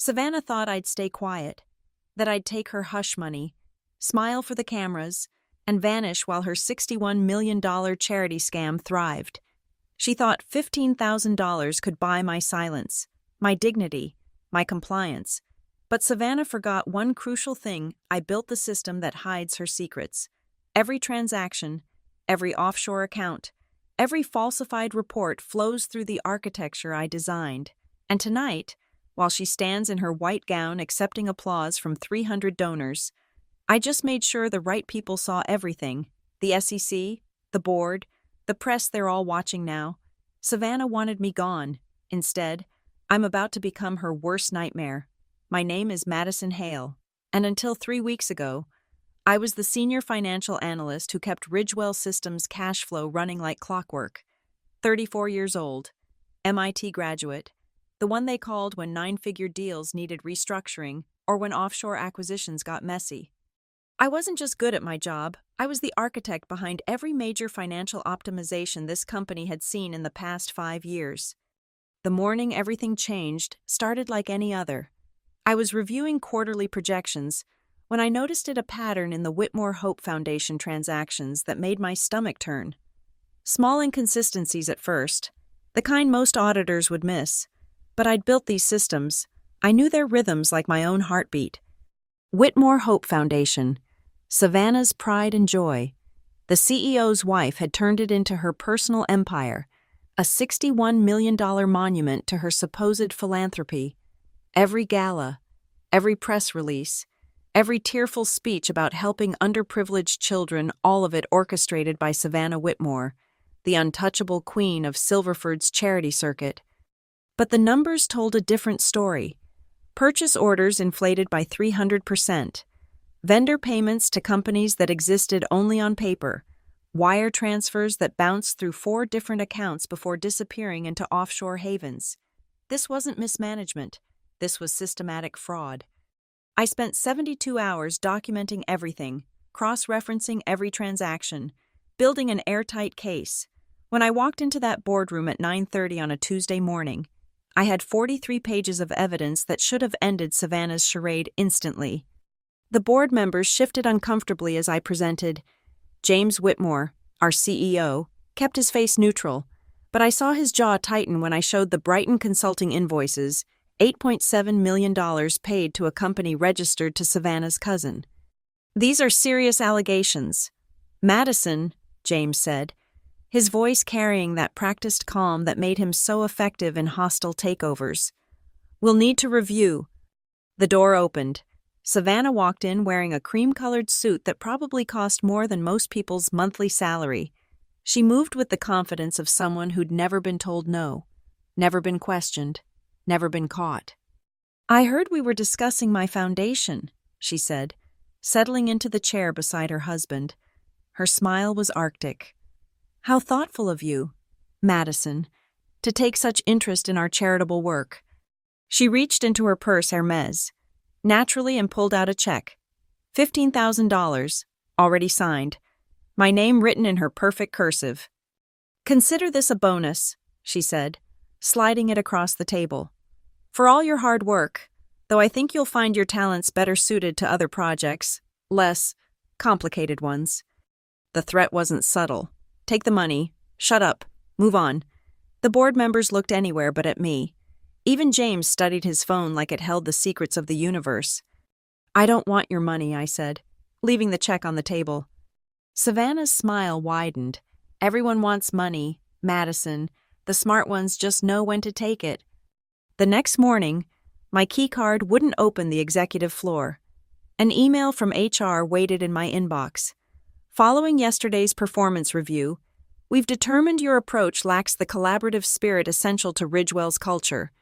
Savannah thought I'd stay quiet, that I'd take her hush money, smile for the cameras, and vanish while her $61 million charity scam thrived. She thought $15,000 could buy my silence, my dignity, my compliance. But Savannah forgot one crucial thing: I built the system that hides her secrets. Every transaction, every offshore account, every falsified report flows through the architecture I designed. And tonight, while she stands in her white gown accepting applause from 300 donors, I just made sure the right people saw everything. The SEC, the board, the press, they're all watching now. Savannah wanted me gone. Instead, I'm about to become her worst nightmare. My name is Madison Hale, and until 3 weeks ago, I was the senior financial analyst who kept Ridgewell Systems' cash flow running like clockwork. 34 years old, MIT graduate, the one they called when nine-figure deals needed restructuring or when offshore acquisitions got messy. I wasn't just good at my job, I was the architect behind every major financial optimization this company had seen in the past 5 years. The morning everything changed started like any other. I was reviewing quarterly projections when I noticed a pattern in the Whitmore Hope Foundation transactions that made my stomach turn. Small inconsistencies at first, the kind most auditors would miss, but I'd built these systems. I knew their rhythms like my own heartbeat. Whitmore Hope Foundation, Savannah's pride and joy. The CEO's wife had turned it into her personal empire, a $61 million monument to her supposed philanthropy. Every gala, every press release, every tearful speech about helping underprivileged children, all of it orchestrated by Savannah Whitmore, the untouchable queen of Silverford's charity circuit. But the numbers told a different story. Purchase orders inflated by 300%. Vendor payments to companies that existed only on paper. Wire transfers that bounced through 4 different accounts before disappearing into offshore havens. This wasn't mismanagement. This was systematic fraud. I spent 72 hours documenting everything, cross-referencing every transaction, building an airtight case. When I walked into that boardroom at 9:30 on a Tuesday morning, I had 43 pages of evidence that should have ended Savannah's charade instantly. The board members shifted uncomfortably as I presented. James Whitmore, our CEO, kept his face neutral, but I saw his jaw tighten when I showed the Brighton Consulting invoices, $8.7 million paid to a company registered to Savannah's cousin. These are serious allegations. Madison, James said, his voice carrying that practiced calm that made him so effective in hostile takeovers. We'll need to review. The door opened. Savannah walked in wearing a cream-colored suit that probably cost more than most people's monthly salary. She moved with the confidence of someone who'd never been told no, never been questioned, never been caught. I heard we were discussing my foundation, she said, settling into the chair beside her husband. Her smile was arctic. How thoughtful of you, Madison, to take such interest in our charitable work. She reached into her purse Hermes, naturally, and pulled out a check. $15,000, already signed, my name written in her perfect cursive. Consider this a bonus, she said, sliding it across the table. For all your hard work, though I think you'll find your talents better suited to other projects, less complicated ones. The threat wasn't subtle. Take the money, shut up, move on. The board members looked anywhere but at me. Even James studied his phone like it held the secrets of the universe. I don't want your money, I said, leaving the check on the table. Savannah's smile widened. Everyone wants money, Madison. The smart ones just know when to take it. The next morning, my keycard wouldn't open the executive floor. An email from HR waited in my inbox. Following yesterday's performance review, we've determined your approach lacks the collaborative spirit essential to Ridgewell's culture.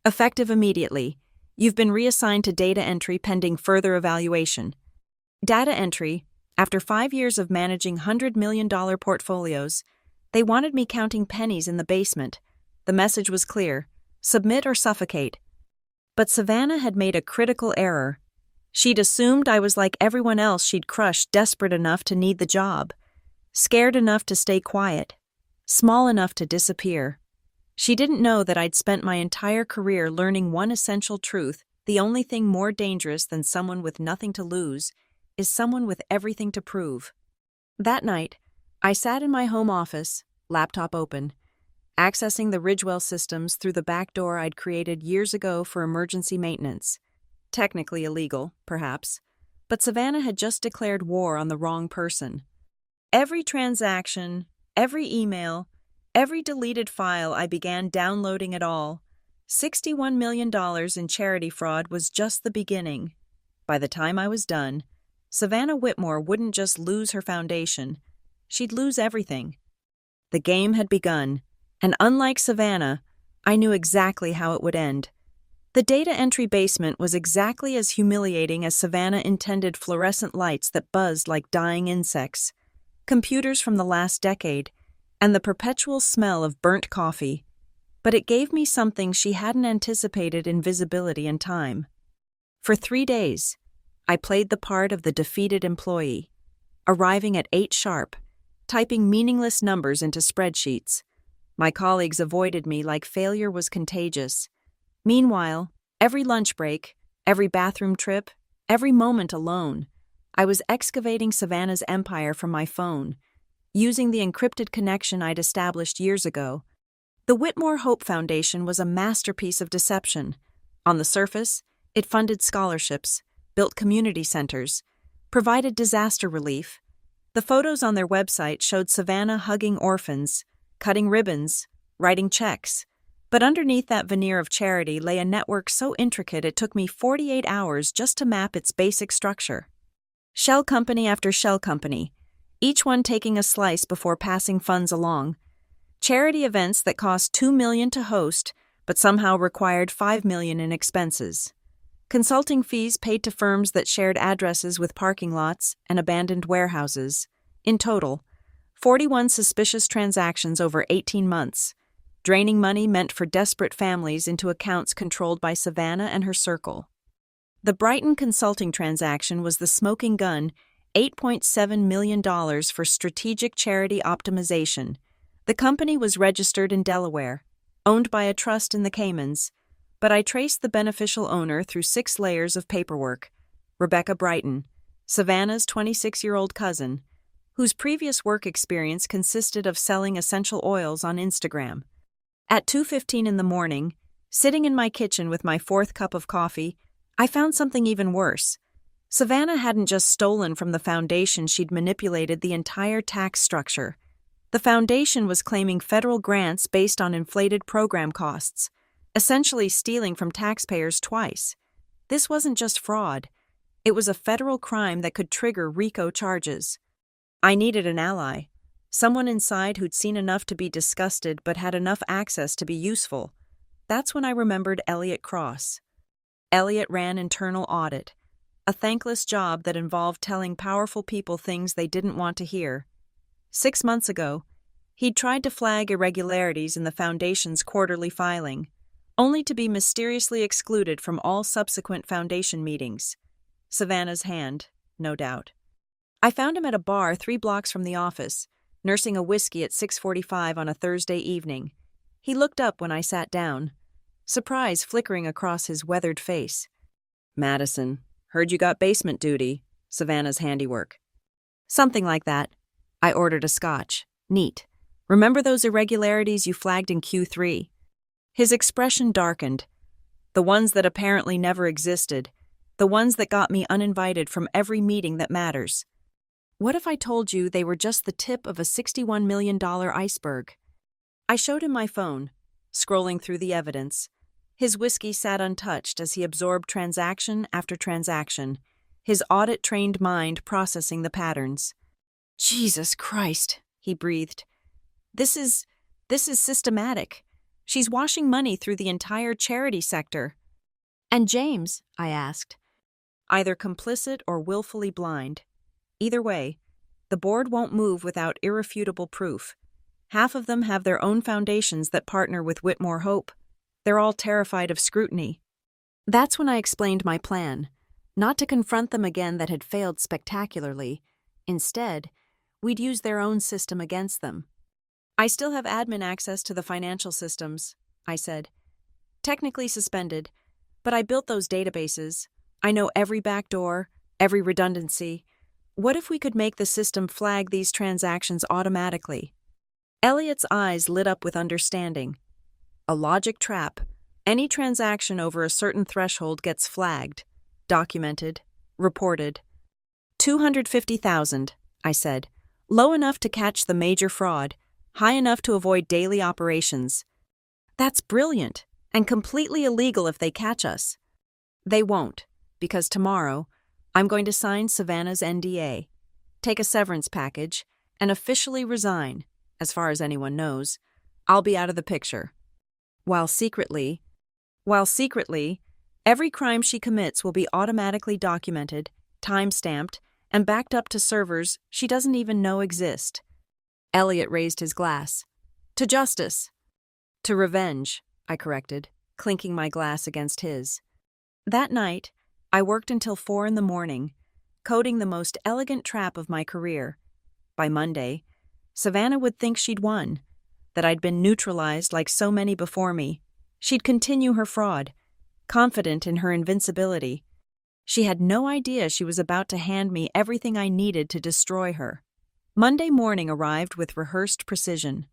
Effective immediately, you've been reassigned to data entry pending further evaluation. Data entry, after 5 years of managing $100 million portfolios, they wanted me counting pennies in the basement. The message was clear: submit or suffocate. But Savannah had made a critical error. She'd assumed I was like everyone else she'd crushed, desperate enough to need the job, scared enough to stay quiet, small enough to disappear. She didn't know that I'd spent my entire career learning one essential truth: the only thing more dangerous than someone with nothing to lose is someone with everything to prove. That night, I sat in my home office, laptop open, accessing the Ridgewell systems through the back door I'd created years ago for emergency maintenance. Technically illegal, perhaps, but Savannah had just declared war on the wrong person. Every transaction, every email, every deleted file, I began downloading it all. $61 million in charity fraud was just the beginning. By the time I was done, Savannah Whitmore wouldn't just lose her foundation, she'd lose everything. The game had begun, and unlike Savannah, I knew exactly how it would end. The data entry basement was exactly as humiliating as Savannah intended fluorescent lights that buzzed like dying insects, computers from the last decade, and the perpetual smell of burnt coffee. But it gave me something she hadn't anticipated: invisibility and time. For 3 days, I played the part of the defeated employee, arriving at 8 sharp, typing meaningless numbers into spreadsheets. My colleagues avoided me like failure was contagious. Meanwhile, every lunch break, every bathroom trip, every moment alone, I was excavating Savannah's empire from my phone, using the encrypted connection I'd established years ago. The Whitmore Hope Foundation was a masterpiece of deception. On the surface, it funded scholarships, built community centers, provided disaster relief. The photos on their website showed Savannah hugging orphans, cutting ribbons, writing checks. But underneath that veneer of charity lay a network so intricate it took me 48 hours just to map its basic structure. Shell company after shell company, each one taking a slice before passing funds along. Charity events that cost $2 million to host, but somehow required $5 million in expenses. Consulting fees paid to firms that shared addresses with parking lots and abandoned warehouses. In total, 41 suspicious transactions over 18 months, draining money meant for desperate families into accounts controlled by Savannah and her circle. The Brighton consulting transaction was the smoking gun: $8.7 million for strategic charity optimization. The company was registered in Delaware, owned by a trust in the Caymans, but I traced the beneficial owner through 6 layers of paperwork: Rebecca Brighton, Savannah's 26-year-old cousin, whose previous work experience consisted of selling essential oils on Instagram. At 2:15 in the morning, sitting in my kitchen with my 4th cup of coffee, I found something even worse. Savannah hadn't just stolen from the foundation, she'd manipulated the entire tax structure. The foundation was claiming federal grants based on inflated program costs, essentially stealing from taxpayers twice. This wasn't just fraud. It was a federal crime that could trigger RICO charges. I needed an ally. Someone inside who'd seen enough to be disgusted but had enough access to be useful. That's when I remembered Elliot Cross. Elliot ran internal audit, a thankless job that involved telling powerful people things they didn't want to hear. 6 months ago, he'd tried to flag irregularities in the foundation's quarterly filing, only to be mysteriously excluded from all subsequent foundation meetings. Savannah's hand, no doubt. I found him at a bar 3 blocks from the office, nursing a whiskey at 6:45 on a Thursday evening. He looked up when I sat down, surprise flickering across his weathered face. "Madison, heard you got basement duty," Savannah's handiwork. "Something like that." I ordered a scotch. "Neat. Remember those irregularities you flagged in Q3? His expression darkened. The ones that apparently never existed. The ones that got me uninvited from every meeting that matters. What if I told you they were just the tip of a $61 million iceberg? I showed him my phone, scrolling through the evidence. His whiskey sat untouched as he absorbed transaction after transaction, his audit-trained mind processing the patterns. "Jesus Christ," he breathed. This is systematic. She's washing money through the entire charity sector." "And James?" I asked. "Either complicit or willfully blind. Either way, the board won't move without irrefutable proof. Half of them have their own foundations that partner with Whitmore Hope. They're all terrified of scrutiny." That's when I explained my plan, not to confront them again that had failed spectacularly. Instead, we'd use their own system against them. "I still have admin access to the financial systems," I said. "Technically suspended, But I built those databases. I know every backdoor, every redundancy. What if we could make the system flag these transactions automatically? Elliot's eyes lit up with understanding. A logic trap. Any transaction over a certain threshold gets flagged, documented, reported. 250,000, I said. Low enough to catch the major fraud, high enough to avoid daily operations. That's brilliant, and completely illegal if they catch us. They won't, because tomorrow, I'm going to sign Savannah's NDA, take a severance package, and officially resign. As far as anyone knows, I'll be out of the picture. While secretly, every crime she commits will be automatically documented, time-stamped, and backed up to servers she doesn't even know exist. Elliot raised his glass. To justice. To revenge, I corrected, clinking my glass against his. That night, I worked until 4 a.m, coding the most elegant trap of my career. By Monday, Savannah would think she'd won, that I'd been neutralized like so many before me. She'd continue her fraud, confident in her invincibility. She had no idea she was about to hand me everything I needed to destroy her. Monday morning arrived with rehearsed precision.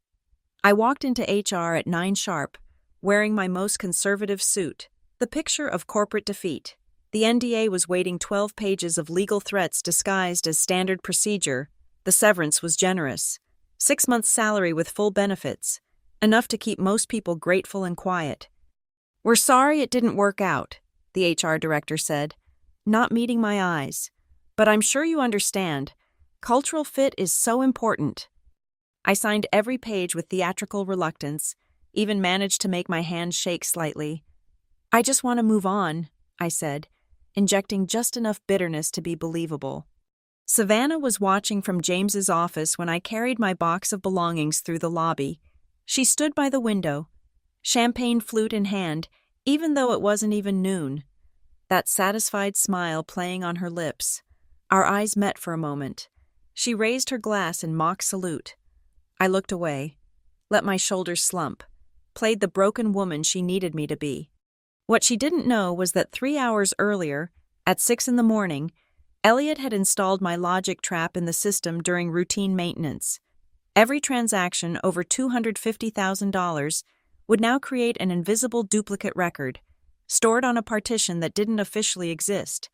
I walked into HR at 9 sharp, wearing my most conservative suit, the picture of corporate defeat. The NDA was waiting 12 pages of legal threats disguised as standard procedure. The severance was generous. 6 months' salary with full benefits, enough to keep most people grateful and quiet. We're sorry it didn't work out, the HR director said, not meeting my eyes. But I'm sure you understand. Cultural fit is so important. I signed every page with theatrical reluctance, even managed to make my hands shake slightly. I just want to move on, I said, injecting just enough bitterness to be believable. Savannah was watching from James's office when I carried my box of belongings through the lobby. She stood by the window, champagne flute in hand, even though it wasn't even noon. That satisfied smile playing on her lips. Our eyes met for a moment. She raised her glass in mock salute. I looked away, let my shoulders slump, played the broken woman she needed me to be. What she didn't know was that 3 hours earlier, at 6 a.m, Elliot had installed my logic trap in the system during routine maintenance. Every transaction over $250,000 would now create an invisible duplicate record, stored on a partition that didn't officially exist,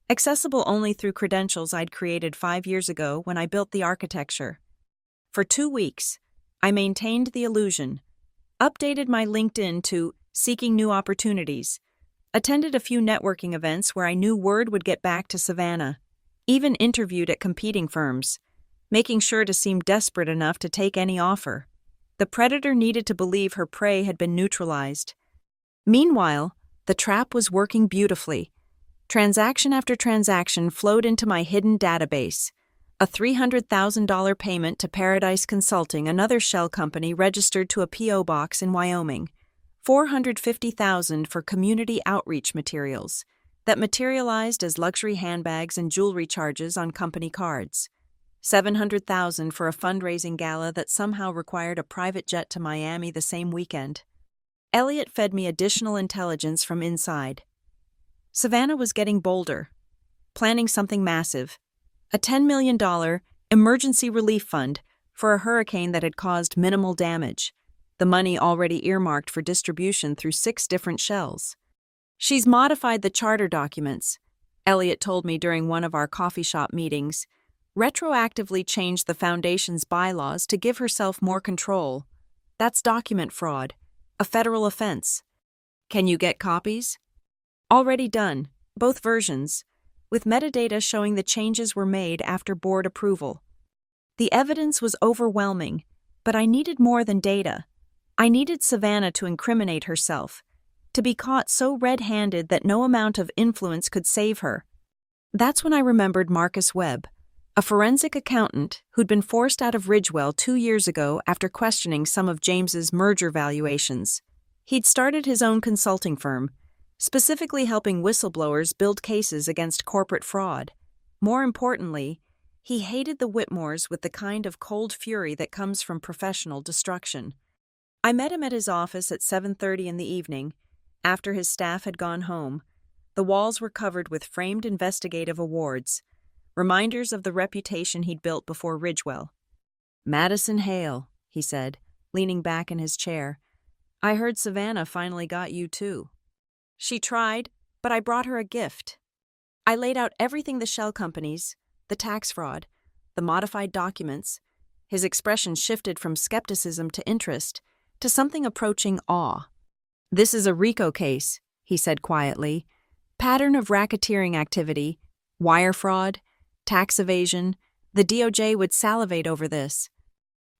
accessible only through credentials I'd created 5 years ago when I built the architecture. For 2 weeks, I maintained the illusion, updated my LinkedIn to seeking new opportunities, attended a few networking events where I knew word would get back to Savannah, even interviewed at competing firms, making sure to seem desperate enough to take any offer. The predator needed to believe her prey had been neutralized. Meanwhile, the trap was working beautifully. Transaction after transaction flowed into my hidden database. A $300,000 payment to Paradise Consulting, another shell company registered to a P.O. box in Wyoming. $450,000 for community outreach materials that materialized as luxury handbags and jewelry charges on company cards. $700,000 for a fundraising gala that somehow required a private jet to Miami the same weekend. Elliot fed me additional intelligence from inside. Savannah was getting bolder, planning something massive. A $10 million emergency relief fund for a hurricane that had caused minimal damage. The money already earmarked for distribution through 6 different shells. She's modified the charter documents, Elliot told me during one of our coffee shop meetings, retroactively changed the foundation's bylaws to give herself more control. That's document fraud, a federal offense. Can you get copies? Already done, both versions, with metadata showing the changes were made after board approval. The evidence was overwhelming, but I needed more than data. I needed Savannah to incriminate herself, to be caught so red-handed that no amount of influence could save her. That's when I remembered Marcus Webb, a forensic accountant who'd been forced out of Ridgewell 2 years ago after questioning some of James's merger valuations. He'd started his own consulting firm, specifically helping whistleblowers build cases against corporate fraud. More importantly, he hated the Whitmores with the kind of cold fury that comes from professional destruction. I met him at his office at 7:30 in the evening, After his staff had gone home, the walls were covered with framed investigative awards, reminders of the reputation he'd built before Ridgewell. "Madison Hale," he said, leaning back in his chair. "I heard Savannah finally got you too." "She tried, but I brought her a gift." I laid out everything: the shell companies, the tax fraud, the modified documents. His expression shifted from skepticism to interest, to something approaching awe. "This is a RICO case," he said quietly. "Pattern of racketeering activity, wire fraud, tax evasion. The DOJ would salivate over this."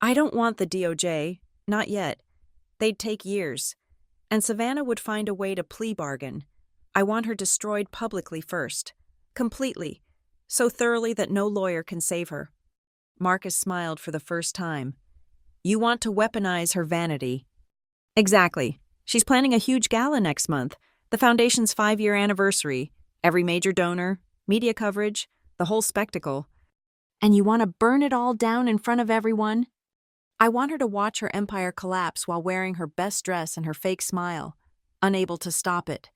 "I don't want the DOJ, not yet. They'd take years. And Savannah would find a way to plea bargain. I want her destroyed publicly first. Completely. So thoroughly that no lawyer can save her." Marcus smiled for the first time. "You want to weaponize her vanity." "Exactly. She's planning a huge gala next month, the Foundation's 5-year anniversary, every major donor, media coverage, the whole spectacle. And you want to burn it all down in front of everyone?" "I want her to watch her empire collapse while wearing her best dress and her fake smile, unable to stop it."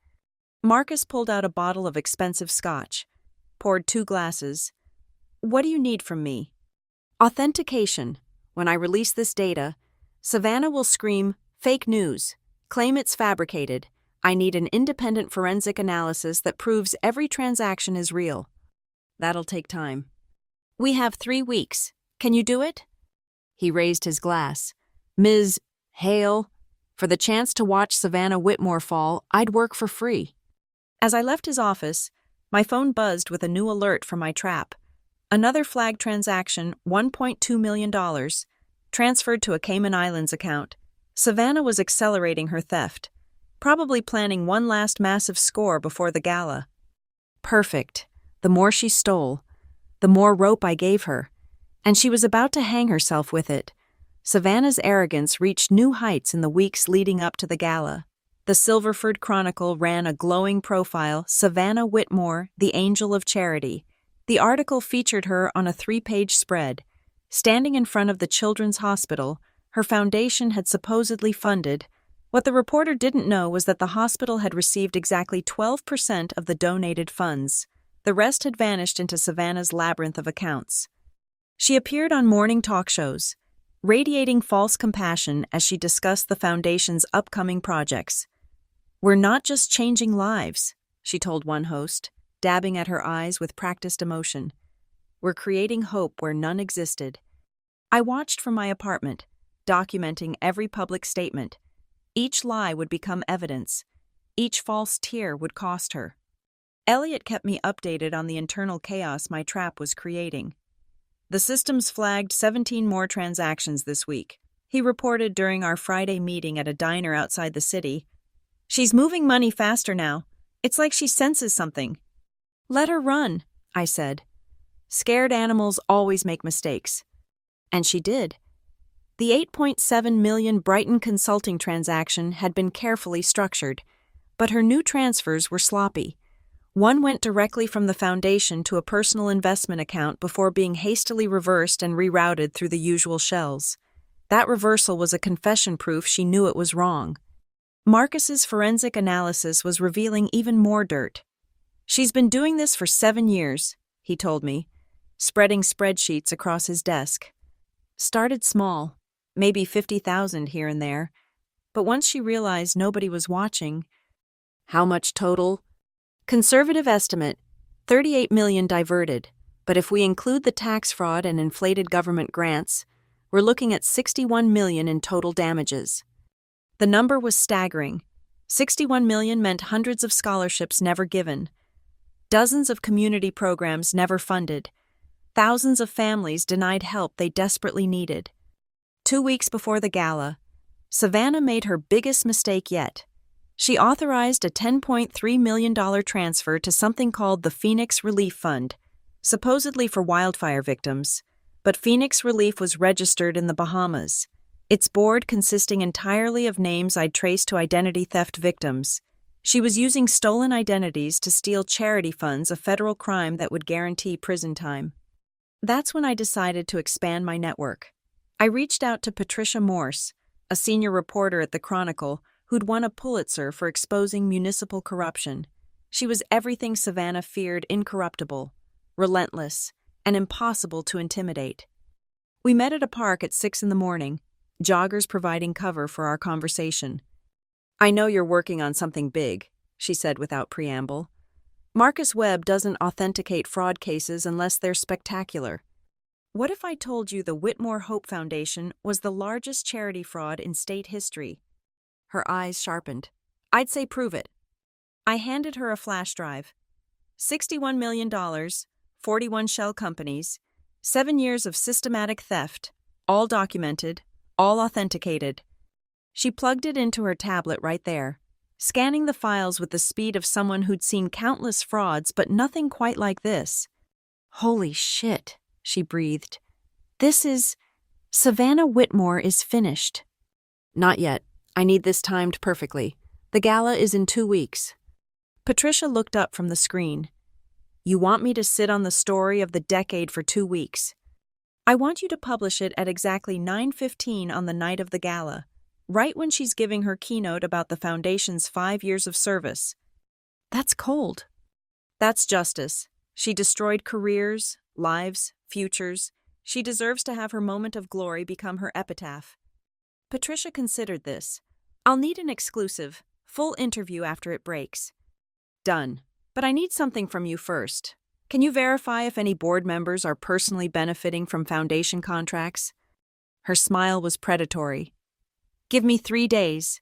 Marcus pulled out a bottle of expensive scotch, poured 2 glasses. "What do you need from me?" "Authentication. When I release this data, Savannah will scream, 'Fake news,' claim it's fabricated. I need an independent forensic analysis that proves every transaction is real." "That'll take time." "We have 3 weeks. Can you do it?" He raised his glass. "Ms. Hale, for the chance to watch Savannah Whitmore fall, I'd work for free." As I left his office, my phone buzzed with a new alert from my trap. Another flagged transaction, $1.2 million, transferred to a Cayman Islands account. Savannah was accelerating her theft, probably planning one last massive score before the gala. Perfect. The more she stole, the more rope I gave her, and she was about to hang herself with it. Savannah's arrogance reached new heights in the weeks leading up to the gala. The Silverford Chronicle ran a glowing profile, "Savannah Whitmore, the Angel of Charity." The article featured her on a 3-page spread. Standing in front of the Children's Hospital, her foundation had supposedly funded. What the reporter didn't know was that the hospital had received exactly 12% of the donated funds. The rest had vanished into Savannah's labyrinth of accounts. She appeared on morning talk shows, radiating false compassion as she discussed the foundation's upcoming projects. "We're not just changing lives," she told one host, dabbing at her eyes with practiced emotion. "We're creating hope where none existed." I watched from my apartment, documenting every public statement. Each lie would become evidence. Each false tear would cost her. Elliot kept me updated on the internal chaos my trap was creating. "The systems flagged 17 more transactions this week," he reported during our Friday meeting at a diner outside the city. "She's moving money faster now. It's like she senses something." "Let her run," I said. "Scared animals always make mistakes." And she did. The $8.7 million Brighton consulting transaction had been carefully structured, but her new transfers were sloppy. One went directly from the foundation to a personal investment account before being hastily reversed and rerouted through the usual shells. That reversal was a confession proof she knew it was wrong. Marcus's forensic analysis was revealing even more dirt. "She's been doing this for 7 years, he told me, spreading spreadsheets across his desk. "Started small, maybe 50,000 here and there, but once she realized nobody was watching—" "How much total?" "Conservative estimate, 38 million diverted, but if we include the tax fraud and inflated government grants, we're looking at 61 million in total damages." The number was staggering. 61 million meant hundreds of scholarships never given, dozens of community programs never funded, thousands of families denied help they desperately needed. 2 weeks before the gala, Savannah made her biggest mistake yet. She authorized a $10.3 million transfer to something called the Phoenix Relief Fund, supposedly for wildfire victims, but Phoenix Relief was registered in the Bahamas, its board consisting entirely of names I'd traced to identity theft victims. She was using stolen identities to steal charity funds, a federal crime that would guarantee prison time. That's when I decided to expand my network. I reached out to Patricia Morse, a senior reporter at the Chronicle, who'd won a Pulitzer for exposing municipal corruption. She was everything Savannah feared: incorruptible, relentless, and impossible to intimidate. We met at a park at 6 a.m, joggers providing cover for our conversation. "I know you're working on something big," she said without preamble. "Marcus Webb doesn't authenticate fraud cases unless they're spectacular. What if I told you the Whitmore Hope Foundation was the largest charity fraud in state history?" Her eyes sharpened. "I'd say prove it." I handed her a flash drive. $61 million, 41 shell companies, 7 years of systematic theft, all documented, all authenticated. She plugged it into her tablet right there, scanning the files with the speed of someone who'd seen countless frauds, but nothing quite like this. "Holy shit," she breathed. "This is... Savannah Whitmore is finished." "Not yet. I need this timed perfectly. The gala is in 2 weeks. Patricia looked up from the screen. "You want me to sit on the story of the decade for 2 weeks? I want you to publish it at exactly 9:15 on the night of the gala, right when she's giving her keynote about the Foundation's 5 years of service." "That's cold." "That's justice. She destroyed careers, lives, futures. She deserves to have her moment of glory become her epitaph." Patricia considered this. "I'll need an exclusive, full interview after it breaks." "Done. But I need something from you first. Can you verify if any board members are personally benefiting from foundation contracts?" Her smile was predatory. "Give me 3 days."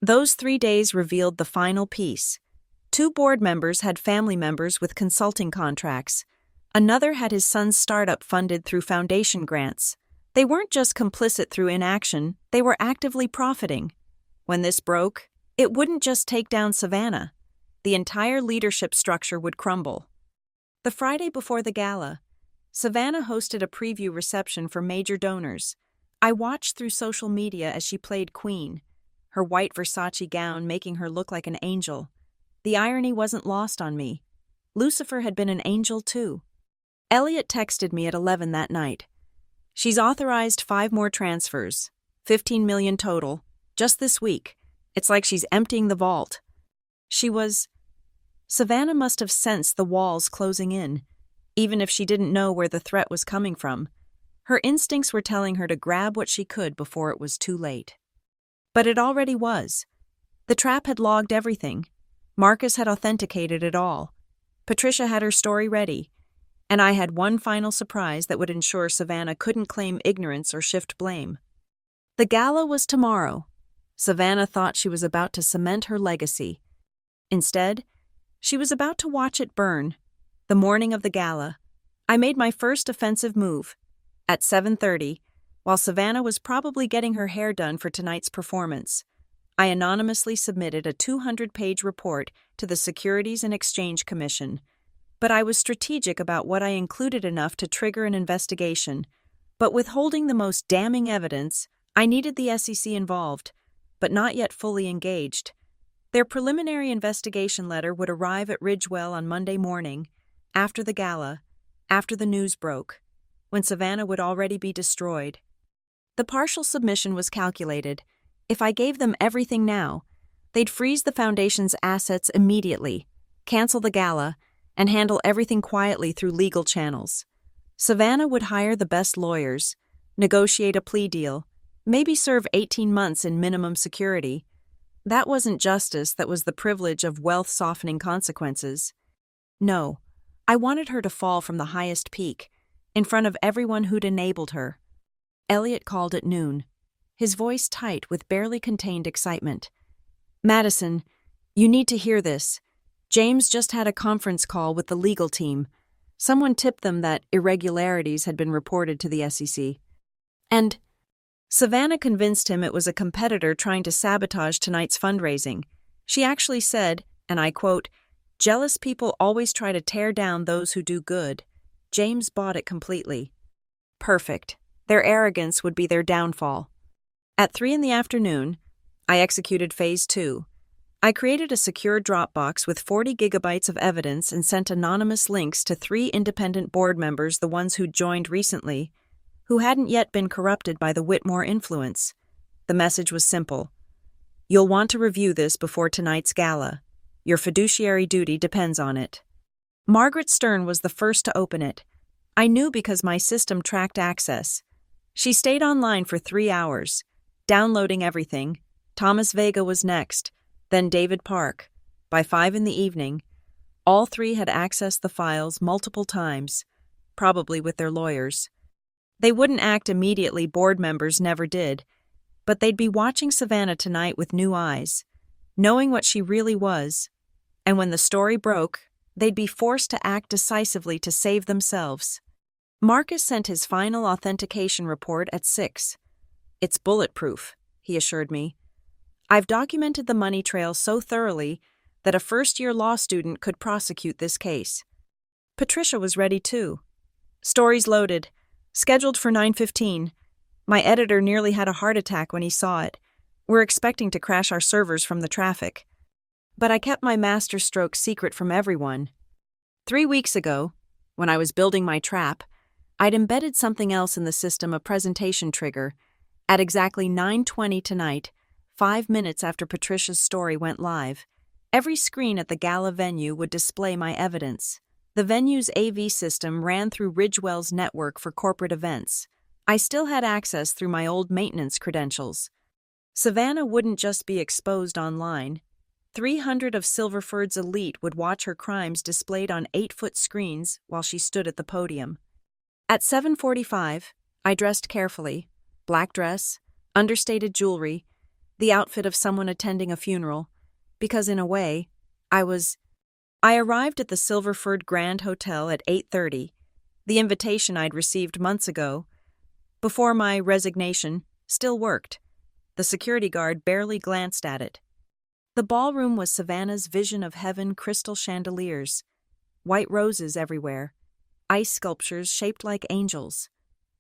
Those 3 days revealed the final piece. 2 board members had family members with consulting contracts. Another had his son's startup funded through foundation grants. They weren't just complicit through inaction, they were actively profiting. When this broke, it wouldn't just take down Savannah. The entire leadership structure would crumble. The Friday before the gala, Savannah hosted a preview reception for major donors. I watched through social media as she played Queen, her white Versace gown making her look like an angel. The irony wasn't lost on me. Lucifer had been an angel too. Elliot texted me at 11 that night. "She's authorized 5 more transfers, 15 million total, just this week. It's like she's emptying the vault." Savannah must have sensed the walls closing in, even if she didn't know where the threat was coming from. Her instincts were telling her to grab what she could before it was too late. But it already was. The trap had logged everything. Marcus had authenticated it all. Patricia had her story ready. And I had one final surprise that would ensure Savannah couldn't claim ignorance or shift blame. The gala was tomorrow. Savannah thought she was about to cement her legacy. Instead, she was about to watch it burn. The morning of the gala, I made my first offensive move. At 7:30, while Savannah was probably getting her hair done for tonight's performance, I anonymously submitted a 200-page report to the Securities and Exchange Commission. But I was strategic about what I included enough to trigger an investigation. But withholding the most damning evidence, I needed the SEC involved, but not yet fully engaged. Their preliminary investigation letter would arrive at Ridgewell on Monday morning, after the gala, after the news broke, when Savannah would already be destroyed. The partial submission was calculated. If I gave them everything now, they'd freeze the Foundation's assets immediately, cancel the gala, and handle everything quietly through legal channels. Savannah would hire the best lawyers, negotiate a plea deal, maybe serve 18 months in minimum security. That wasn't justice, that was the privilege of wealth-softening consequences. No, I wanted her to fall from the highest peak, in front of everyone who'd enabled her. Elliot called at noon, his voice tight with barely contained excitement. "Madison, you need to hear this. James just had a conference call with the legal team. Someone tipped them that irregularities had been reported to the SEC. And Savannah convinced him it was a competitor trying to sabotage tonight's fundraising. She actually said, and I quote, 'Jealous people always try to tear down those who do good.' James bought it completely. Perfect. Their arrogance would be their downfall. At 3 p.m, I executed Phase 2. I created a secure Dropbox with 40 gigabytes of evidence and sent anonymous links to 3 independent board members, the ones who'd joined recently, who hadn't yet been corrupted by the Whitmore influence. The message was simple. You'll want to review this before tonight's gala. Your fiduciary duty depends on it. Margaret Stern was the first to open it. I knew because my system tracked access. She stayed online for 3 hours, downloading everything. Thomas Vega was next, then David Park. By 5 in the evening, all three had accessed the files multiple times, probably with their lawyers. They wouldn't act immediately, board members never did, but they'd be watching Savannah tonight with new eyes, knowing what she really was, and when the story broke, they'd be forced to act decisively to save themselves. Marcus sent his final authentication report at 6. It's bulletproof, he assured me. I've documented the money trail so thoroughly that a first-year law student could prosecute this case. Patricia was ready too. Stories loaded, scheduled for 9:15. My editor nearly had a heart attack when he saw it. We're expecting to crash our servers from the traffic. But I kept my masterstroke secret from everyone. 3 weeks ago, when I was building my trap, I'd embedded something else in the system, a presentation trigger. At exactly 9:20 tonight, 5 minutes after Patricia's story went live, every screen at the gala venue would display my evidence. The venue's AV system ran through Ridgewell's network for corporate events. I still had access through my old maintenance credentials. Savannah wouldn't just be exposed online. 300 of Silverford's elite would watch her crimes displayed on 8-foot screens while she stood at the podium. At 7:45, I dressed carefully. Black dress, understated jewelry, the outfit of someone attending a funeral, because in a way, I arrived at the Silverford Grand Hotel at 8:30, the invitation I'd received months ago. Before my resignation, still worked. The security guard barely glanced at it. The ballroom was Savannah's vision of heaven, crystal chandeliers, white roses everywhere, ice sculptures shaped like angels.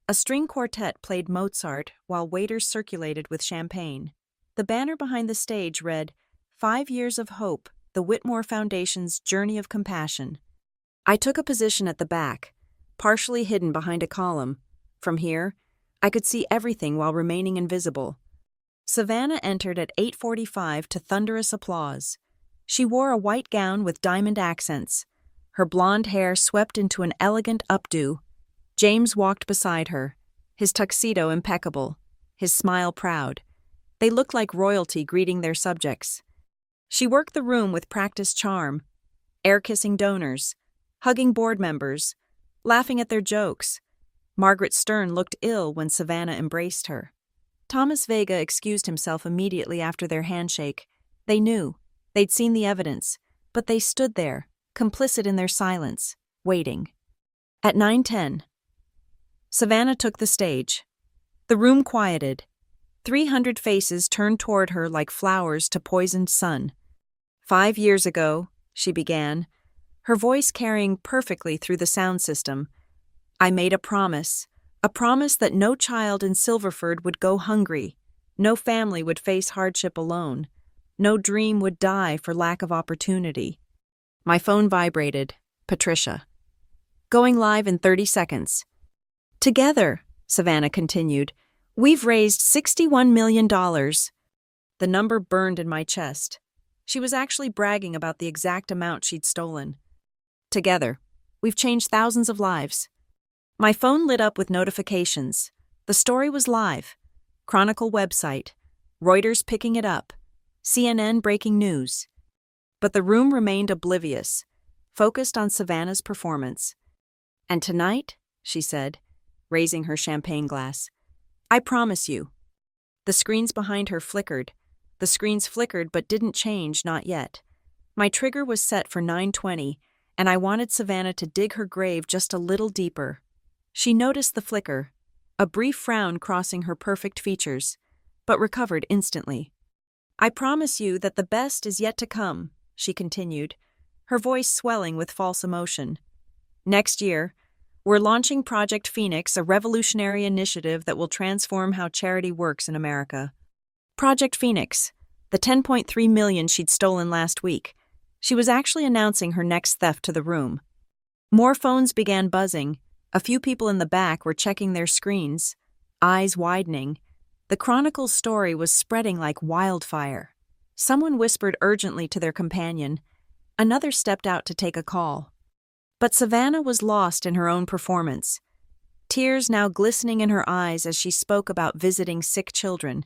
A string quartet played Mozart while waiters circulated with champagne. The banner behind the stage read, 5 Years of Hope, the Whitmore Foundation's Journey of Compassion. I took a position at the back, partially hidden behind a column. From here, I could see everything while remaining invisible. Savannah entered at 8:45 to thunderous applause. She wore a white gown with diamond accents. Her blonde hair swept into an elegant updo. James walked beside her, his tuxedo impeccable, his smile proud. They looked like royalty greeting their subjects. She worked the room with practiced charm, air-kissing donors, hugging board members, laughing at their jokes. Margaret Stern looked ill when Savannah embraced her. Thomas Vega excused himself immediately after their handshake. They knew. They'd seen the evidence, but they stood there, complicit in their silence, waiting. At 9:10, Savannah took the stage. The room quieted. 300 faces turned toward her like flowers to poisoned sun. 5 years ago, she began, her voice carrying perfectly through the sound system, I made a promise that no child in Silverford would go hungry, no family would face hardship alone, no dream would die for lack of opportunity. My phone vibrated. Patricia. Going live in 30 seconds. Together, Savannah continued, we've raised $61 million. The number burned in my chest. She was actually bragging about the exact amount she'd stolen. Together, we've changed thousands of lives. My phone lit up with notifications. The story was live. Chronicle website. Reuters picking it up. CNN breaking news. But the room remained oblivious, focused on Savannah's performance. And tonight, she said, raising her champagne glass, I promise you. The screens behind her flickered. The screens flickered but didn't change, not yet. My trigger was set for 9:20, and I wanted Savannah to dig her grave just a little deeper. She noticed the flicker, a brief frown crossing her perfect features, but recovered instantly. I promise you that the best is yet to come, she continued, her voice swelling with false emotion. Next year, we're launching Project Phoenix, a revolutionary initiative that will transform how charity works in America. Project Phoenix, the $10.3 million she'd stolen last week. She was actually announcing her next theft to the room. More phones began buzzing. A few people in the back were checking their screens, eyes widening. The Chronicle's story was spreading like wildfire. Someone whispered urgently to their companion. Another stepped out to take a call. But Savannah was lost in her own performance, tears now glistening in her eyes as she spoke about visiting sick children,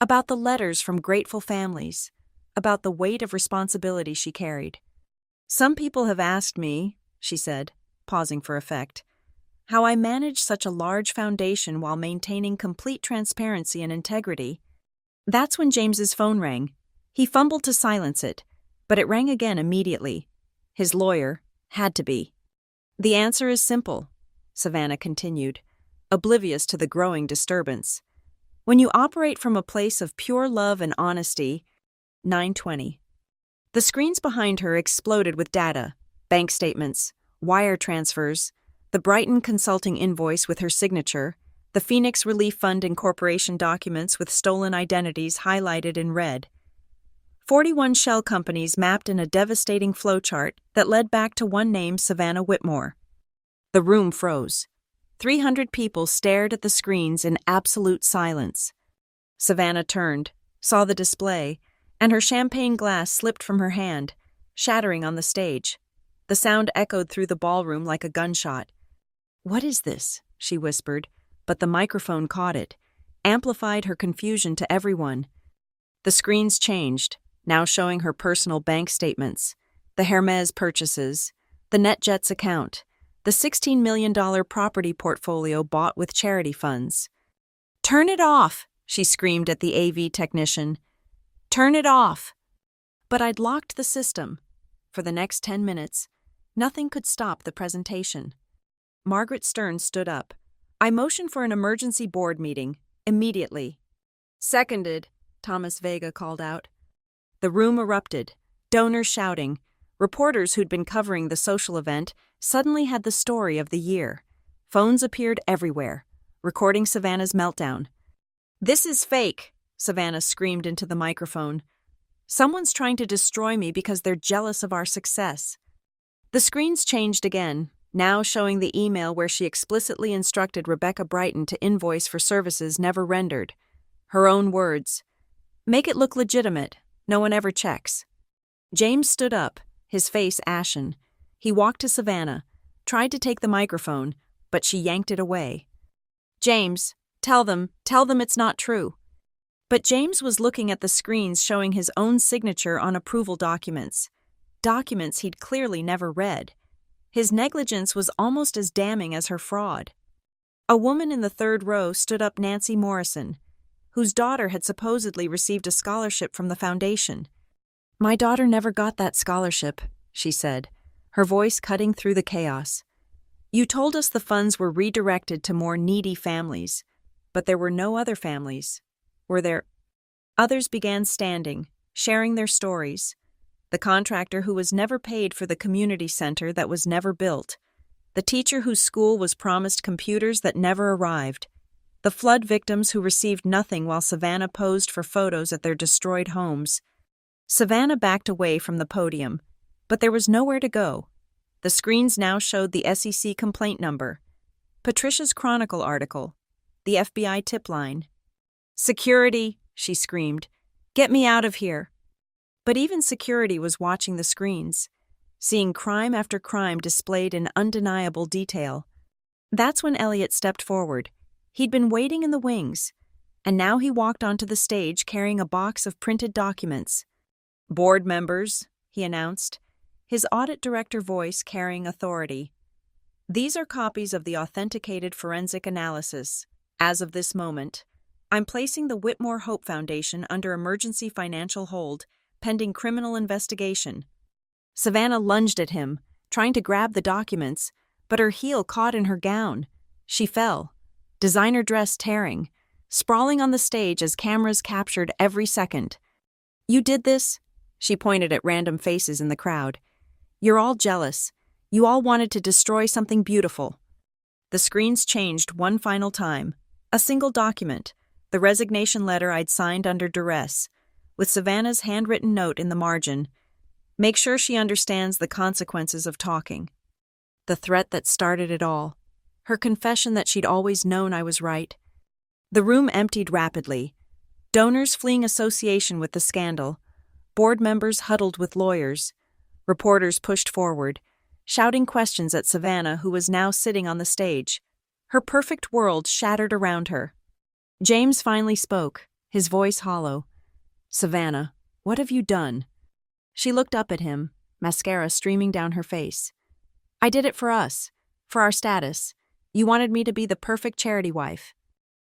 about the letters from grateful families, about the weight of responsibility she carried. "Some people have asked me," she said, pausing for effect, "how I manage such a large foundation while maintaining complete transparency and integrity." That's when James's phone rang. He fumbled to silence it, but it rang again immediately. His lawyer had to be. "The answer is simple," Savannah continued, oblivious to the growing disturbance. "When you operate from a place of pure love and honesty." 9:20. The screens behind her exploded with data, bank statements, wire transfers, the Brighton Consulting invoice with her signature, the Phoenix Relief Fund Incorporation documents with stolen identities highlighted in red. 41 shell companies mapped in a devastating flowchart that led back to one name, Savannah Whitmore. The room froze. 300 people stared at the screens in absolute silence. Savannah turned, saw the display, and her champagne glass slipped from her hand, shattering on the stage. The sound echoed through the ballroom like a gunshot. "What is this?" she whispered, but the microphone caught it, amplified her confusion to everyone. The screens changed, now showing her personal bank statements, the Hermes purchases, the NetJets account, the $16 million property portfolio bought with charity funds. "Turn it off!" she screamed at the AV technician. "Turn it off!" But I'd locked the system. For the next 10 minutes, nothing could stop the presentation. Margaret Stern stood up. "I motion for an emergency board meeting, immediately." "Seconded," Thomas Vega called out. The room erupted, donors shouting. Reporters who'd been covering the social event suddenly had the story of the year. Phones appeared everywhere, recording Savannah's meltdown. "This is fake," Savannah screamed into the microphone. "Someone's trying to destroy me because they're jealous of our success." The screens changed again, now showing the email where she explicitly instructed Rebecca Brighton to invoice for services never rendered. Her own words. "Make it look legitimate. No one ever checks." James stood up, his face ashen. He walked to Savannah, tried to take the microphone, but she yanked it away. "James, tell them it's not true." But James was looking at the screens showing his own signature on approval documents he'd clearly never read. His negligence was almost as damning as her fraud. A woman in the third row stood up, Nancy Morrison, whose daughter had supposedly received a scholarship from the foundation. "My daughter never got that scholarship," she said, her voice cutting through the chaos. "You told us the funds were redirected to more needy families, but there were no other families. Were there?" Others began standing, sharing their stories. The contractor who was never paid for the community center that was never built. The teacher whose school was promised computers that never arrived. The flood victims who received nothing while Savannah posed for photos at their destroyed homes. Savannah backed away from the podium, but there was nowhere to go. The screens now showed the SEC complaint number, Patricia's Chronicle article, the FBI tip line. "Security," she screamed. "Get me out of here." But even security was watching the screens, seeing crime after crime displayed in undeniable detail. That's when Elliot stepped forward. He'd been waiting in the wings, and now he walked onto the stage carrying a box of printed documents. "Board members," he announced, his audit director voice carrying authority. "These are copies of the authenticated forensic analysis. As of this moment, I'm placing the Whitmore Hope Foundation under emergency financial hold, pending criminal investigation." Savannah lunged at him, trying to grab the documents, but her heel caught in her gown. She fell, designer dress tearing, sprawling on the stage as cameras captured every second. "You did this?" She pointed at random faces in the crowd. "You're all jealous. You all wanted to destroy something beautiful." The screens changed one final time. A single document, the resignation letter I'd signed under duress, with Savannah's handwritten note in the margin. "Make sure she understands the consequences of talking." The threat that started it all. Her confession that she'd always known I was right. The room emptied rapidly. Donors fleeing association with the scandal. Board members huddled with lawyers. Reporters pushed forward, shouting questions at Savannah, who was now sitting on the stage. Her perfect world shattered around her. James finally spoke, his voice hollow. "Savannah, what have you done?" She looked up at him, mascara streaming down her face. "I did it for us, for our status. You wanted me to be the perfect charity wife."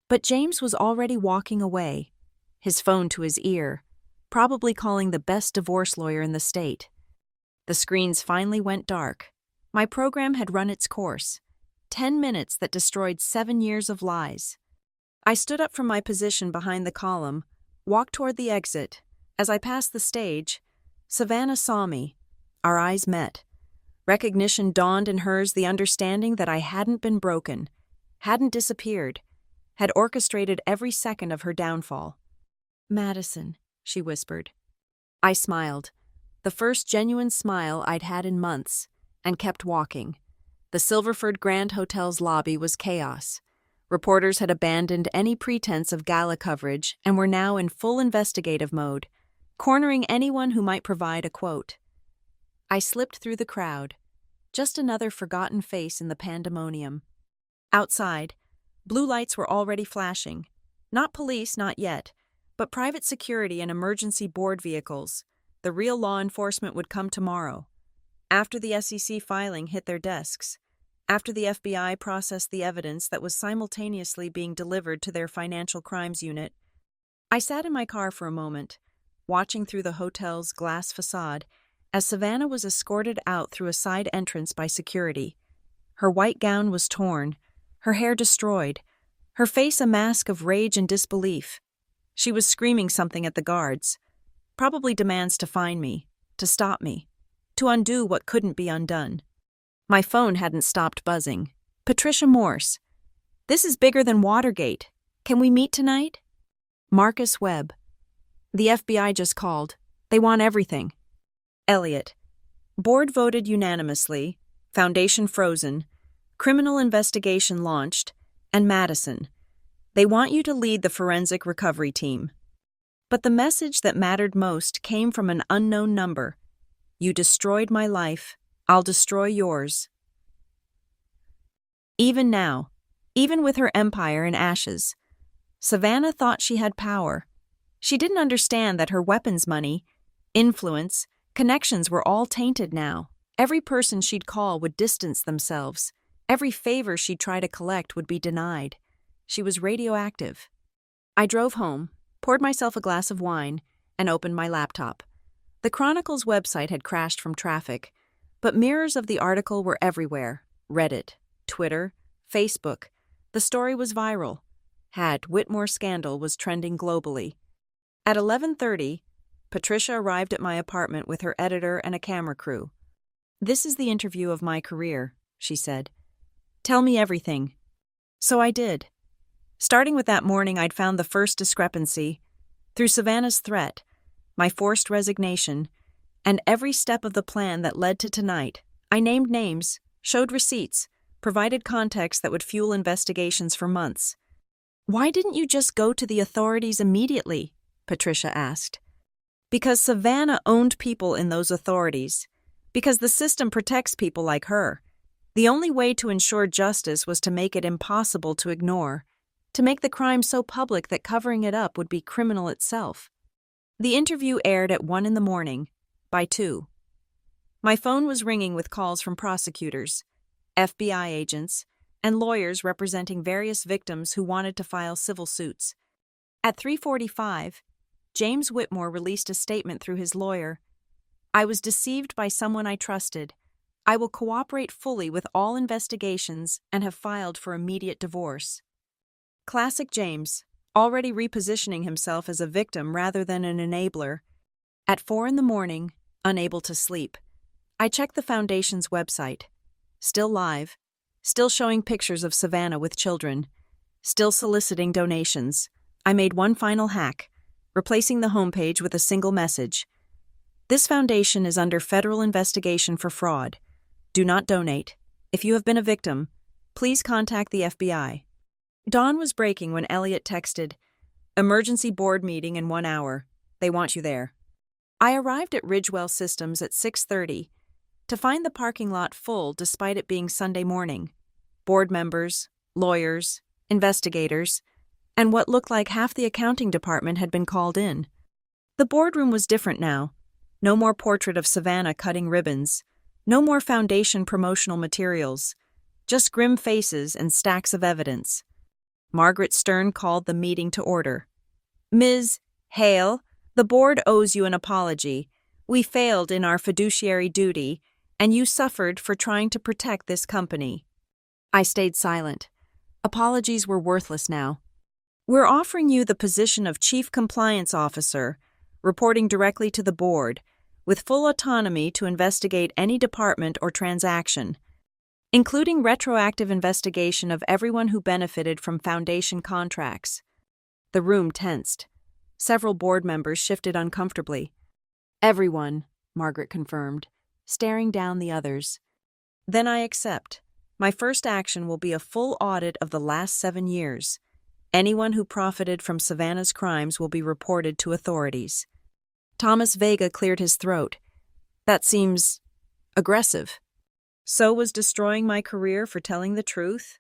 But James was already walking away, his phone to his ear, probably calling the best divorce lawyer in the state. The screens finally went dark. My program had run its course. 10 minutes that destroyed 7 years of lies. I stood up from my position behind the column, walked toward the exit. As I passed the stage, Savannah saw me. Our eyes met. Recognition dawned in hers, the understanding that I hadn't been broken, hadn't disappeared, had orchestrated every second of her downfall. "Madison," she whispered. I smiled, the first genuine smile I'd had in months, and kept walking. The Silverford Grand Hotel's lobby was chaos. Reporters had abandoned any pretense of gala coverage and were now in full investigative mode, cornering anyone who might provide a quote. I slipped through the crowd, just another forgotten face in the pandemonium. Outside, blue lights were already flashing. Not police, not yet, but private security and emergency board vehicles. The real law enforcement would come tomorrow, after the SEC filing hit their desks, after the FBI processed the evidence that was simultaneously being delivered to their financial crimes unit. I sat in my car for a moment, watching through the hotel's glass facade as Savannah was escorted out through a side entrance by security. Her white gown was torn, her hair destroyed, her face a mask of rage and disbelief. She was screaming something at the guards, probably demands to find me, to stop me, to undo what couldn't be undone. My phone hadn't stopped buzzing. "Patricia Morse. This is bigger than Watergate. Can we meet tonight?" Marcus Webb. "The FBI just called. They want everything." Elliot. "Board voted unanimously. Foundation frozen. Criminal investigation launched. And Madison. They want you to lead the forensic recovery team." But the message that mattered most came from an unknown number. "You destroyed my life. I'll destroy yours." Even now, even with her empire in ashes, Savannah thought she had power. She didn't understand that her weapons money, influence, connections were all tainted now. Every person she'd call would distance themselves. Every favor she'd try to collect would be denied. She was radioactive. I drove home, poured myself a glass of wine, and opened my laptop. The Chronicle's website had crashed from traffic, but mirrors of the article were everywhere. Reddit, Twitter, Facebook. The story was viral. Whitmore scandal was trending globally. At 11:30, Patricia arrived at my apartment with her editor and a camera crew. "This is the interview of my career," she said. "Tell me everything." So I did. Starting with that morning, I'd found the first discrepancy. Through Savannah's threat, my forced resignation, and every step of the plan that led to tonight, I named names, showed receipts, provided context that would fuel investigations for months. "Why didn't you just go to the authorities immediately?" Patricia asked. "Because Savannah owned people in those authorities. Because the system protects people like her. The only way to ensure justice was to make it impossible to ignore, to make the crime so public that covering it up would be criminal itself." The interview aired at 1 a.m. By 2. My phone was ringing with calls from prosecutors, FBI agents, and lawyers representing various victims who wanted to file civil suits. At 3:45, James Whitmore released a statement through his lawyer. "I was deceived by someone I trusted. I will cooperate fully with all investigations and have filed for immediate divorce." Classic James, already repositioning himself as a victim rather than an enabler. At 4 a.m, unable to sleep, I checked the Foundation's website. Still live, still showing pictures of Savannah with children, still soliciting donations. I made one final hack, replacing the homepage with a single message. "This foundation is under federal investigation for fraud. Do not donate. If you have been a victim, please contact the FBI." Dawn was breaking when Elliot texted, "Emergency board meeting in 1 hour. They want you there." I arrived at Ridgewell Systems at 6:30 to find the parking lot full despite it being Sunday morning. Board members, lawyers, investigators, and what looked like half the accounting department had been called in. The boardroom was different now. No more portrait of Savannah cutting ribbons. No more foundation promotional materials. Just grim faces and stacks of evidence. Margaret Stern called the meeting to order. "Ms. Hale, the board owes you an apology. We failed in our fiduciary duty, and you suffered for trying to protect this company." I stayed silent. Apologies were worthless now. "We're offering you the position of Chief Compliance Officer, reporting directly to the board, with full autonomy to investigate any department or transaction, including retroactive investigation of everyone who benefited from foundation contracts." The room tensed. Several board members shifted uncomfortably. "Everyone," Margaret confirmed, staring down the others. "Then I accept. My first action will be a full audit of the last 7 years. Anyone who profited from Savannah's crimes will be reported to authorities." Thomas Vega cleared his throat. "That seems aggressive." "So was destroying my career for telling the truth?"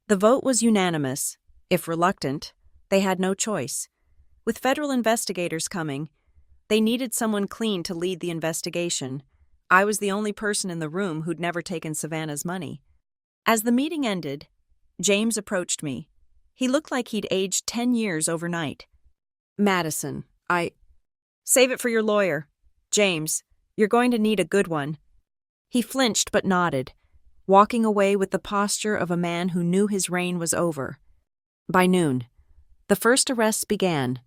The vote was unanimous. If reluctant, they had no choice. With federal investigators coming, they needed someone clean to lead the investigation. I was the only person in the room who'd never taken Savannah's money. As the meeting ended, James approached me. He looked like he'd aged 10 years overnight. "Madison, Save it for your lawyer. James, you're going to need a good one." He flinched but nodded, walking away with the posture of a man who knew his reign was over. By noon, the first arrests began.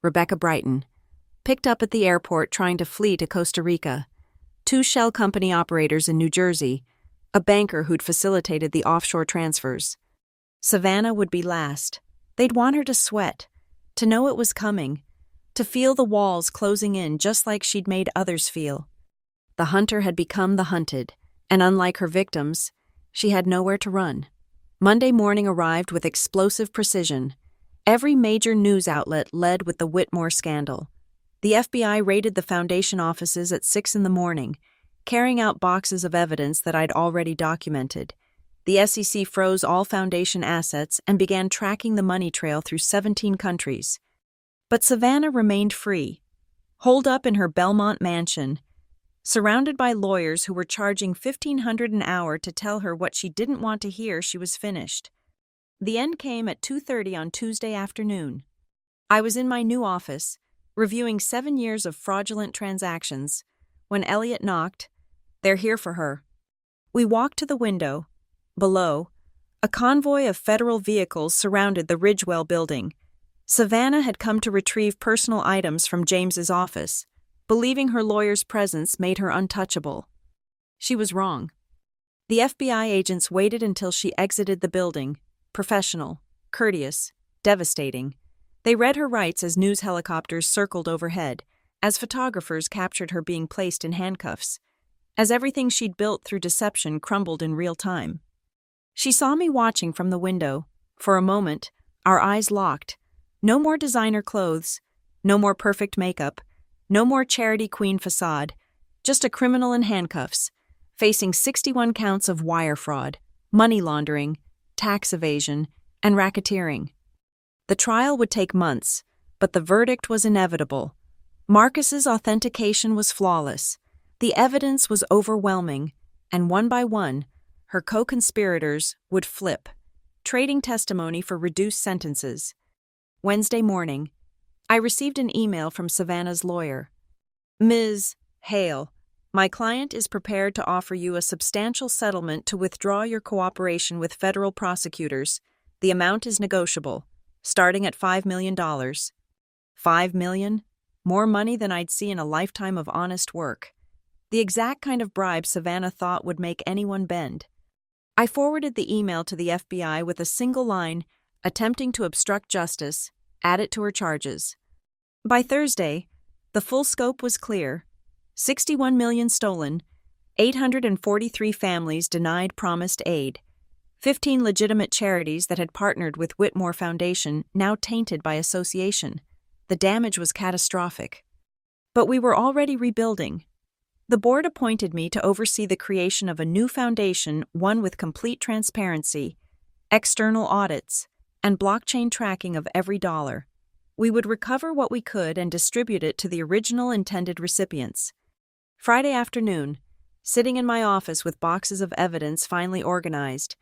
Rebecca Brighton, picked up at the airport trying to flee to Costa Rica. 2 shell company operators in New Jersey, a banker who'd facilitated the offshore transfers. Savannah would be last. They'd want her to sweat, to know it was coming, to feel the walls closing in just like she'd made others feel. The hunter had become the hunted, and unlike her victims, she had nowhere to run. Monday morning arrived with explosive precision. Every major news outlet led with the Whitmore scandal. The FBI raided the foundation offices at 6 a.m, carrying out boxes of evidence that I'd already documented. The SEC froze all foundation assets and began tracking the money trail through 17 countries. But Savannah remained free, holed up in her Belmont mansion, surrounded by lawyers who were charging $1,500 an hour to tell her what she didn't want to hear. She was finished. The end came at 2:30 on Tuesday afternoon. I was in my new office, reviewing 7 years of fraudulent transactions, when Elliot knocked. "They're here for her." We walked to the window. Below, a convoy of federal vehicles surrounded the Ridgewell building. Savannah had come to retrieve personal items from James's office, believing her lawyer's presence made her untouchable. She was wrong. The FBI agents waited until she exited the building, professional, courteous, devastating. They read her rights as news helicopters circled overhead, as photographers captured her being placed in handcuffs, as everything she'd built through deception crumbled in real time. She saw me watching from the window. For a moment, our eyes locked. No more designer clothes, no more perfect makeup, no more charity queen facade, just a criminal in handcuffs, facing 61 counts of wire fraud, money laundering, tax evasion, and racketeering. The trial would take months, but the verdict was inevitable. Marcus's authentication was flawless. The evidence was overwhelming, and one by one, her co-conspirators would flip, trading testimony for reduced sentences. Wednesday morning, I received an email from Savannah's lawyer. "Ms. Hale, my client is prepared to offer you a substantial settlement to withdraw your cooperation with federal prosecutors. The amount is negotiable, starting at $5 million. $5 million? More money than I'd see in a lifetime of honest work. The exact kind of bribe Savannah thought would make anyone bend. I forwarded the email to the FBI with a single line, attempting to obstruct justice, add it to her charges. By Thursday, the full scope was clear. 61 million stolen, 843 families denied promised aid, 15 legitimate charities that had partnered with Whitmore Foundation now tainted by association. The damage was catastrophic. But we were already rebuilding. The board appointed me to oversee the creation of a new foundation, one with complete transparency, external audits, and blockchain tracking of every dollar. We would recover what we could and distribute it to the original intended recipients. Friday afternoon, sitting in my office with boxes of evidence finally organized,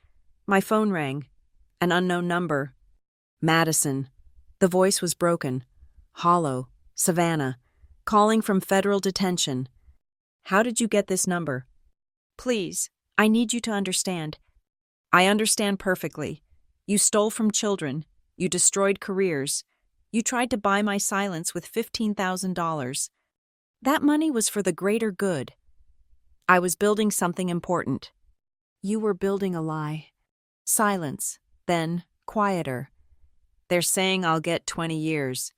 my phone rang. An unknown number. Madison. The voice was broken, hollow. Savannah, calling from federal detention. How did you get this number? Please, I need you to understand. I understand perfectly. You stole from children. You destroyed careers. You tried to buy my silence with $15,000. That money was for the greater good. I was building something important. You were building a lie. Silence, then quieter. They're saying I'll get 20 years.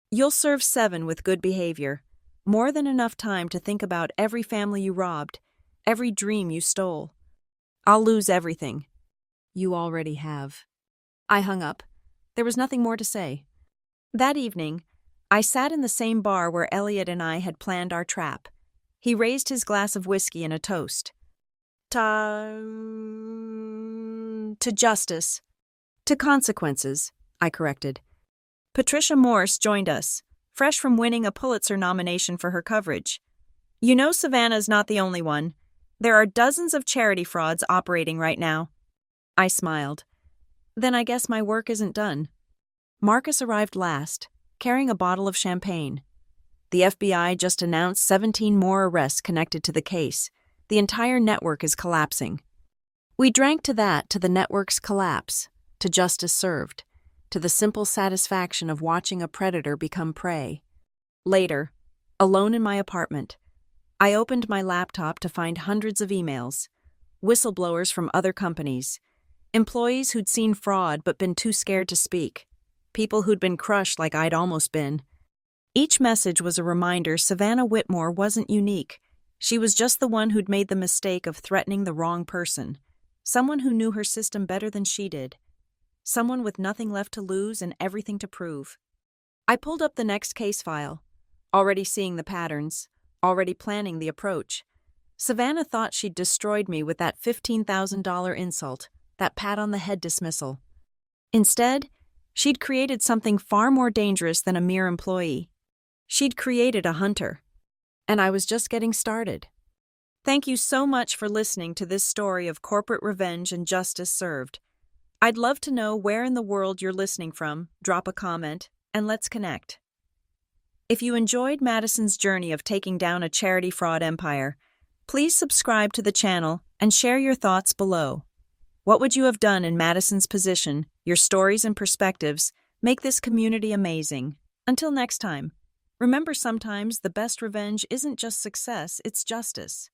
You'll serve 7 with good behavior. More than enough time to think about every family you robbed, every dream you stole. I'll lose everything. You already have. I hung up. There was nothing more to say. That evening, I sat in the same bar where Elliot and I had planned our trap. He raised his glass of whiskey in a toast. To justice. To consequences, I corrected. Patricia Morse joined us, fresh from winning a Pulitzer nomination for her coverage. You know Savannah's not the only one. There are dozens of charity frauds operating right now. I smiled. Then I guess my work isn't done. Marcus arrived last, carrying a bottle of champagne. The FBI just announced 17 more arrests connected to the case. The entire network is collapsing. We drank to that, to the network's collapse, to justice served, to the simple satisfaction of watching a predator become prey. Later, alone in my apartment, I opened my laptop to find hundreds of emails, whistleblowers from other companies, employees who'd seen fraud but been too scared to speak, people who'd been crushed like I'd almost been. Each message was a reminder Savannah Whitmore wasn't unique. She was just the one who'd made the mistake of threatening the wrong person, someone who knew her system better than she did. Someone with nothing left to lose and everything to prove. I pulled up the next case file, already seeing the patterns, already planning the approach. Savannah thought she'd destroyed me with that $15,000 insult, that pat on the head dismissal. Instead, she'd created something far more dangerous than a mere employee. She'd created a hunter. And I was just getting started. Thank you so much for listening to this story of corporate revenge and justice served. I'd love to know where in the world you're listening from. Drop a comment, and let's connect. If you enjoyed Madison's journey of taking down a charity fraud empire, please subscribe to the channel and share your thoughts below. What would you have done in Madison's position? Your stories and perspectives make this community amazing. Until next time, remember sometimes the best revenge isn't just success, it's justice.